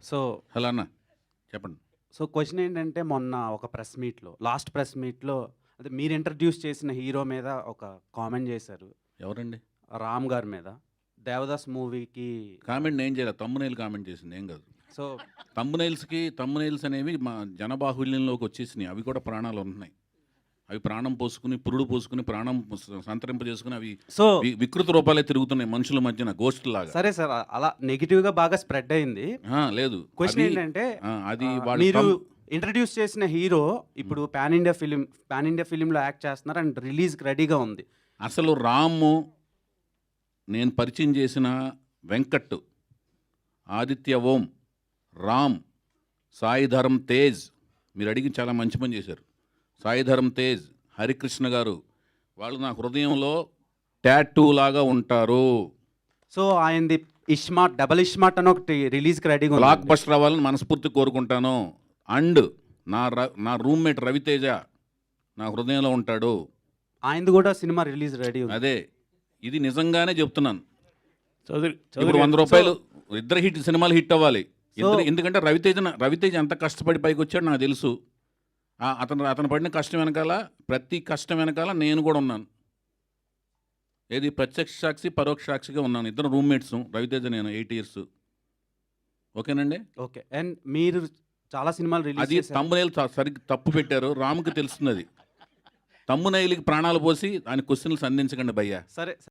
So hello అన్న చెప్పండి. Question ఏంటంటే మొన్న ఒక లాస్ట్ ప్రెస్ మీట్‌లో అదే మీరు ఇంట్రడ్యూస్ చేసిన హీరో మీద ఒక కామెంట్ చేశారు. ఎవరండి? రామ్ గారి మీద. 'దేవదాస్' మూవీకి కామెంట్ నేను చేయలేదు. తమ్మునైల్ కామెంట్ చేసింది ఏం కాదు. సో తమ్మునైల్స్ అనేవి మా జనబాహుల్యంలోకి వచ్చేసినాయి. అవి కూడా ప్రాణాలు ఉంటున్నాయి. అవి ప్రాణం పోసుకుని పురుడు పోసుకుని ప్రాణం సంతరింపజేసుకుని అవి సో వికృత రూపాలే తిరుగుతున్నాయి మనుషుల మధ్యన గోస్ట్ లాగా. సరే సార్ అలా నెగెటివ్‌గా బాగా స్ప్రెడ్ అయింది. లేదు క్వెషన్ అది- ఏంటంటే అది మీరు వాళ్ళు ఇంట్రడ్యూస్ చేసిన హీరో ఇప్పుడు పాన్ ఇండియా ఫిలింలో యాక్ట్ చేస్తున్నారు అండ్ రిలీజ్‌కి రెడీగా ఉంది. అసలు రాము నేను పరిచయం చేసిన వెంకట్, ఆదిత్య ఓం, రామ్, సాయి ధరమ్ తేజ్, మీరు అడిగి చాలా మంచి పని చేశారు. సాయి ధరమ్ తేజ్, హరికృష్ణ గారు, వాళ్ళు నా హృదయంలో టాటూ లాగా ఉంటారు. సో ఆయనది డబుల్ ఇష్మార్ట్ అని ఒకటి రిలీజ్‌కి రెడీగా ఉంది. బ్లాక్ బస్టర్ అవ్వాలని మనస్ఫూర్తి కోరుకుంటాను. అండ్ నా రూమ్మేట్ రవితేజ నా హృదయంలో ఉంటాడు. ఆయనది కూడా సినిమా రిలీజ్ రెడీ ఉంది. అదే ఇది నిజంగానే చెప్తున్నాను. చౌదరి ఇప్పుడు 100 రూపాయలు ఇద్దరు సినిమాలు హిట్ అవ్వాలి. So- ఎందుకంటే రవితేజ ఎంత కష్టపడి పైకి వచ్చాడు నాకు తెలుసు. అతను పడిన కష్టం వెనకాల, ప్రతి కష్టం వెనకాల నేను కూడా ఉన్నాను. ఏది ప్రత్యక్ష సాక్షి పరోక్ష సాక్షిగా ఉన్నాను. ఇద్దరు రూమ్మేట్స్, రవితేజ నేను 8 years. ఓకేనండి. ఓకే. అండ్ మీరు చాలా సినిమాలు రిలీజ్ అది చేశారు. తమ్మునైల్ సరిగ్గా తప్పు పెట్టారు. రాముకి తెలుస్తుంది అది. తమ్మునైల్కి ప్రాణాలు పోసి ఆయన క్వశ్చన్లు సంధించకండి భయ్యా. సరే